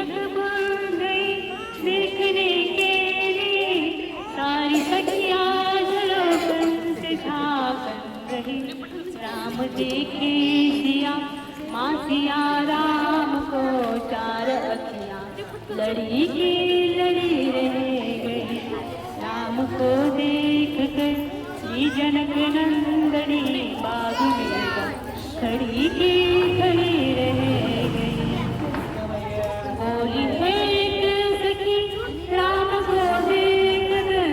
झलक भूल गई देखने के लिए सारी सखियां झलोकन से झांकन रही। राम देखे सिया माँ सिया राम को चार अखियां लड़ी की लड़ी रह गई। राम को देख कर श्री जनक नंदनी बाग में खड़ी की खड़ी रह गई। बोली एक सखी राम को देख कर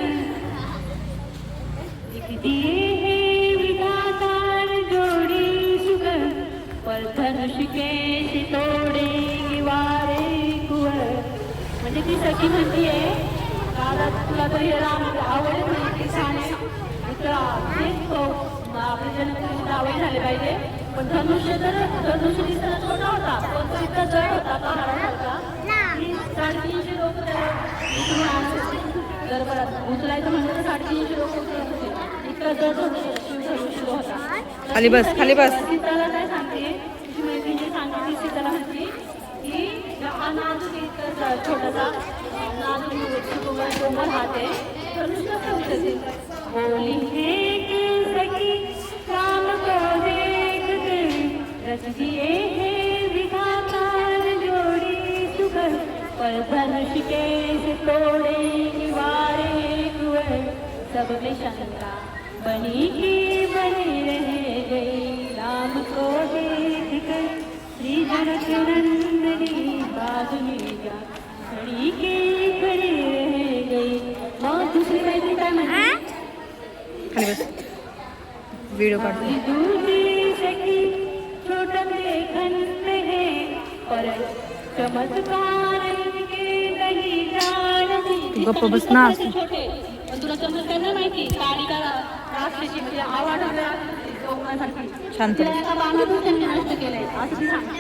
लिख दिए है विधातार जोड़ी सुगर पर धनुष कैसे तोडेगी वारे कुंवर। म्हणजे ती सखी म्हणतीये दादा तुला तर हे राम आवडेल नाही छान आहे मित्रा तेच तो आपले जनतेला आवड झाले पाहिजे पण धनुष्य दिसताना छोटा होता पण तो इतका जड होता तो हारासारखा 350 लोक जर परत उचलायचं म्हणलं तर 350 लोक इतका जड धनुष्य होता। खाली बस खाली बस। सीताला काय सांगते तुझी मैत्रिणी सांगते सीताला म्हणते की हा नाजूक इतका छोटासा नाजूक कोमल हात आहे धनुष्य समजते। बोली है सखी राम को देख कर रच दिए है विधातार जोड़ी सुगर पर धनुष कैसे तोड़े वारे कुंवर। सब में शंका बनी की बनी रह गई। राम को देख कर श्री जनक नंदनी बाग में जा खड़ी की खड़ी रह गई। मग दुसरी मैत्री काय म्हणते खाली बस व्हिडिओ काढते। दूसरी सखी छोटा देखन में है पर चमत्कार के नहीं जानती। गप्प बस ना छोटे पण तुला चमत्कार नाही माहिती कालिका राक्षसी म्हणजे आवाज डोंगरासारखी शांत तिला एका बाणातून त्यांनी नष्ट केलंय असं ती सांगते।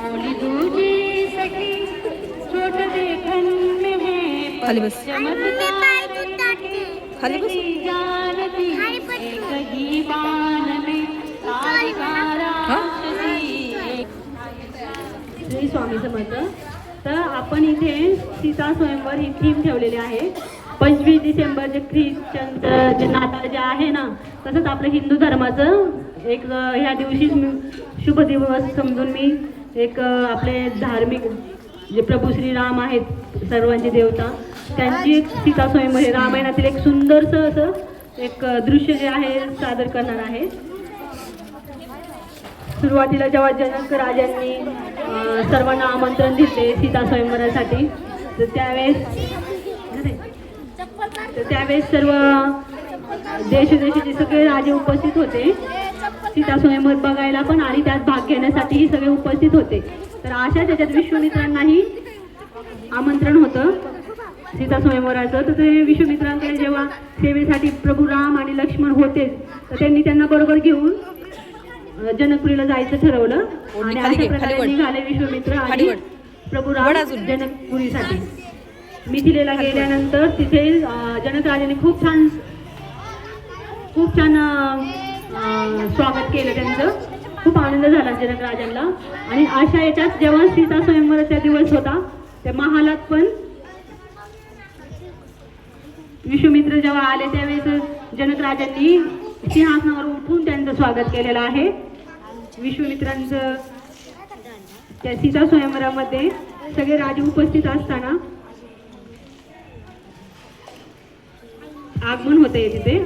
बोली दूसरी सखी छोटा देखन में है खाली बस खाली बस। श्री स्वामी समर्थ। तर आपण इथे सीता स्वयंवर ही थीम ठेवलेली आहे। 25 डिसेंबर जे ख्रिश्चन जे नाताळ जे आहे ना तसंच आपलं हिंदू धर्माचं एक ह्या दिवशी शुभ दिवस समजून मी एक आपले धार्मिक जे प्रभू श्रीराम आहेत सर्वांचे देवता त्यांची एक सीता स्वयंवर हे रामायणातील एक सुंदरसं असं एक दृश्य जे आहे सादर करणार आहे। सुरुवातीला जेव्हा जनक राजांनी सर्वांना आमंत्रण दिले सीता स्वयंवरासाठी तर त्यावेळेस सर्व देशोदेशाचे सगळे राजे उपस्थित होते सीता स्वयंवर बघायला पण आणि त्यात भाग घेण्यासाठी सगळे उपस्थित होते। तर अशा त्याच्यात विश्वामित्रांनाही आमंत्रण होतं सीता स्वयंवराचं। तर ते विश्वामित्रांकडे जेव्हा सेवेसाठी प्रभू राम आणि लक्ष्मण होते तर त्यांनी त्यांना बरोबर घेऊन जनकपुरीला जायचं ठरवलं आणि अशा प्रकारे निघाले विश्वामित्र आणि प्रभू राम जनकपुरीसाठी। मिथिलेला गेल्यानंतर तिथे जनक राजाने खूप छान स्वागत केलं त्यांचं। खूप आनंद झाला जनक राजांना आणि अशा याच्यात जेव्हा सीता स्वयंवराचा दिवस होता त्या महालात पण विश्वामित्र जेव्हा आले त्यावेळेस जनक राजांनी सिंहासनावर उठून त्यांचं स्वागत केलेलं आहे। विश्वामित्रांचं त्या सीता स्वयंवरामध्ये सगळे राजे उपस्थित असताना आगमन होते तिथे।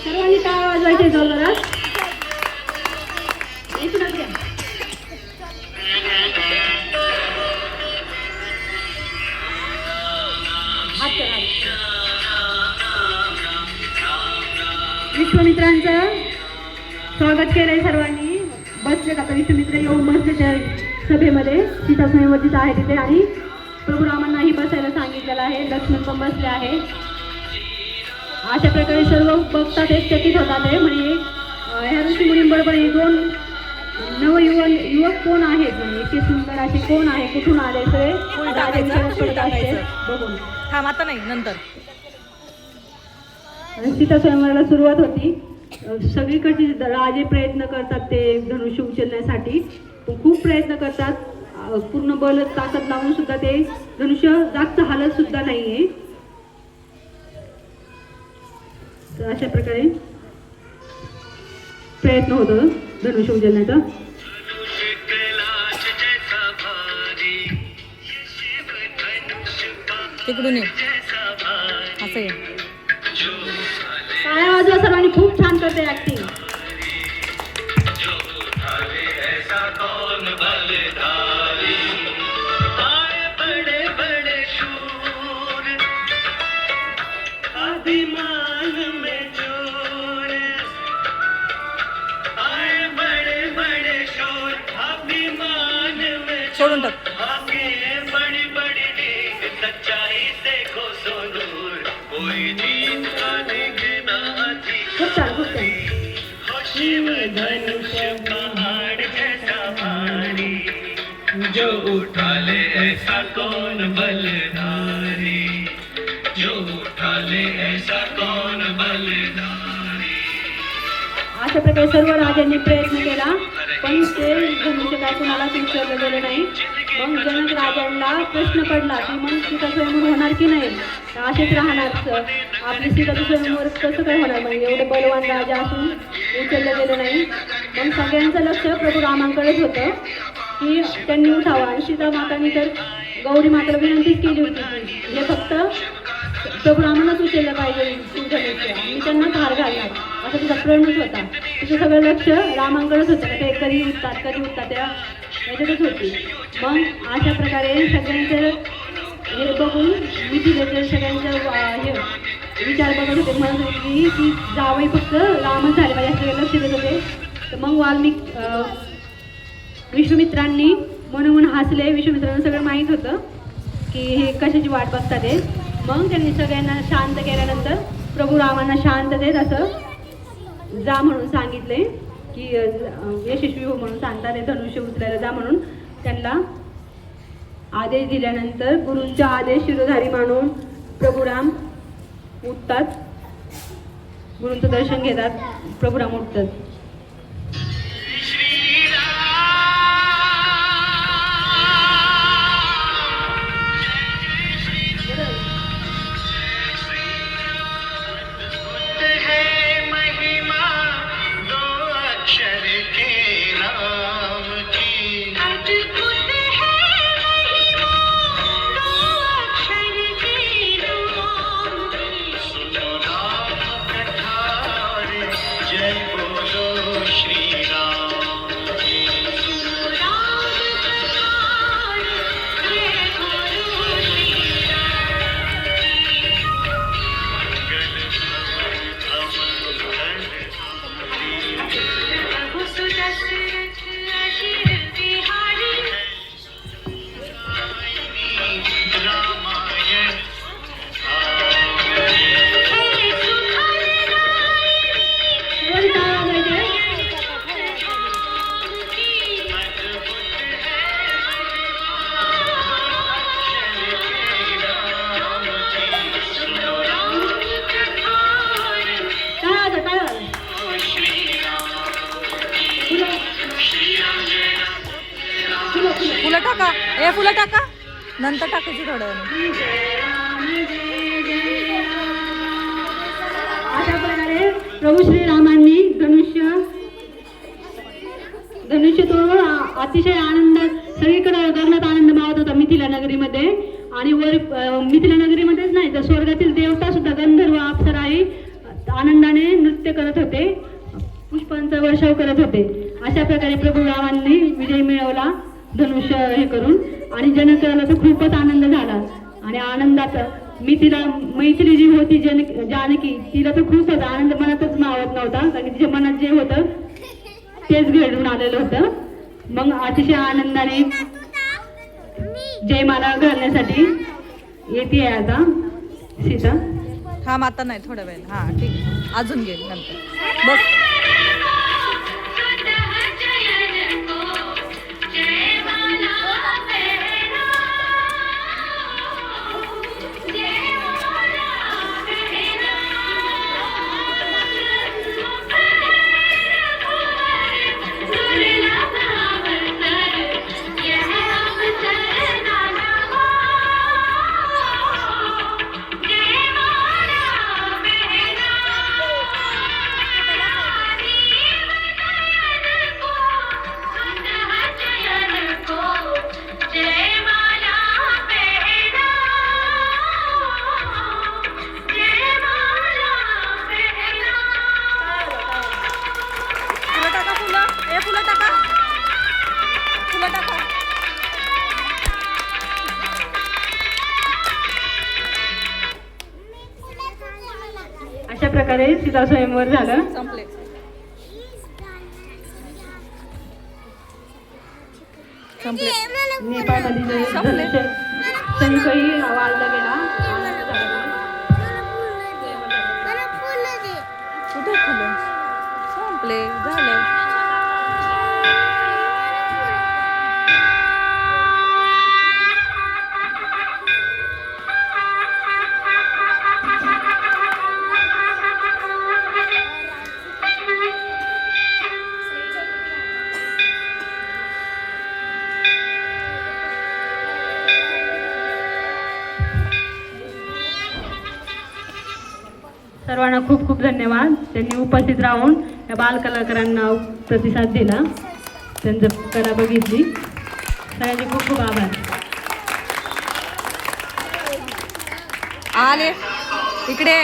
सर्वांनी टाळ वाजवायचे जोरात। विश्वामित्रांचं स्वागत केलंय सर्वांनी। बसले आता विश्वामित्र येऊन बसले त्या सभेमध्ये सीता स्वयंवर जिथं आहे तिथे, आणि प्रभू रामांनाही बसायला सांगितलेलं आहे. लक्ष्मण पण बसले आहे. अशा प्रकारे सर्व बघतात ते चकित होतात ते, म्हणजे ह्या ऋषी मुलींबरोबर हे दोन युवक कोण आहेत, म्हणजे इतके सुंदर असे कोण आहे, कुठून आले, सगळे राजा विचारत पडत असते बघून. थांब आता नाही, नंतर. आणि सीता स्वयंवराला सुरुवात होती. सगळीकडचे राजे प्रयत्न करतात ते धनुष्य उचलण्यासाठी, खूप प्रयत्न करतात. पूर्ण बल ताकद लावून सुद्धा ते धनुष्य जास्त हालत सुद्धा नाहीये. तर अशा प्रकारे प्रयत्न होतो धनुष्य उचलण्याचा. तिकडून ये, असं ये. टाळ्या वाजवा सर्वांनी, खूप छान करते ऍक्टिंग. सोडून टाक. खूप छान, खूप छान. जो उठा ले ऐसा कौन बलधारी, जो उठा ले ऐसा कौन बलधारी. अशा प्रकारे सर्व राजांनी प्रयत्न केला, पण ते धनुष्य काय कुणालाच उचललं गेलं नाही. मग जनक राजांना प्रश्न पडला की मग सीता स्वयंवर होणार की नाही, असेच राहणार आपली सीता स्वयंवर कसं काय होणार, म्हणजे एवढे बलवान राजा असून उचललं गेलं नाही. मग सगळ्यांचं लक्ष प्रभू रामांकडेच होतं की त्यांनी उठावं, आणि सीता मातांनी तर गौरी माताला विनंतीच केली होती की हे फक्त प्रभू रामांनाच उचललं पाहिजे शिवधनुष्य, मी त्यांना धार घालणार, असा तिचा प्रणच होता. तिचं सगळं लक्ष रामांकडेच होतं, ते कधी उठतात त्या याच्यातच होती. मग अशा प्रकारे सगळ्यांचं हे बघून मिथिलेचे सगळ्यांचं हे विचार बघत होते, म्हणत होती की जावई फक्त रामच झाले पाहिजे सगळे लक्ष देत होते. तर मग विश्वामित्रांनी म्हणून हसले. विश्वामित्रांना सगळं माहीत होतं की हे कशाची वाट बघतात ते. मग त्यांनी सगळ्यांना शांत केल्यानंतर प्रभू रामांना शांततेत असं जा म्हणून सांगितले की यशस्वी हो म्हणून सांगतात, ते धनुष्य उचलायला जा म्हणून त्यांना आदेश दिल्यानंतर गुरूंचा आदेश शिरोधारी मानून प्रभू राम उठतात, गुरूंचं दर्शन घेतात, प्रभू राम उठतात. फुलं टाका, हे फुलं टाका, नंतर टाकायची थोड्या वेळाने. अशा प्रकारे प्रभू श्रीरामांनी धनुष्य तोडून अतिशय आनंद, सगळीकडे गगनात आनंद मावत होता मिथिला नगरीमध्ये. आणि वर मिथिला नगरीमध्येच नाही तर स्वर्गातील देवता सुद्धा गंधर्व अप्सराही आनंदाने नृत्य करत होते, पुष्पांचा वर्षाव करत होते. अशा प्रकारे प्रभू रामांनी विजय मिळवला धनुष्य हे करून, आणि जनकाला तर खूपच आनंद झाला. आणि आनंदात मैथिली जी होती जानकी, तिला तर खूपच आनंद मनातच मावत नव्हता, कारण तिच्या मनात जे होतं तेच घडून आलेलं होतं. मग अतिशय आनंदाने जयमाला घालण्यासाठी येते आता सीता. थांब आता नाही थोड्या वेळ. हा ठीक आहे, अजून घे नंतर बस. अशा प्रकारे सीता स्वयंवर झालं. संपले. संपले. नेपाळमध्ये संपले. शंखही वाजला गेला. कुठे फुलं? संपले, झालं. सर्वांना खूप खूप धन्यवाद. त्यांनी उपस्थित राहून या बालकलाकारांना प्रतिसाद दिला, त्यांचं कला बघितली. सगळ्यांचे खूप खूप आभार. आले इकडे.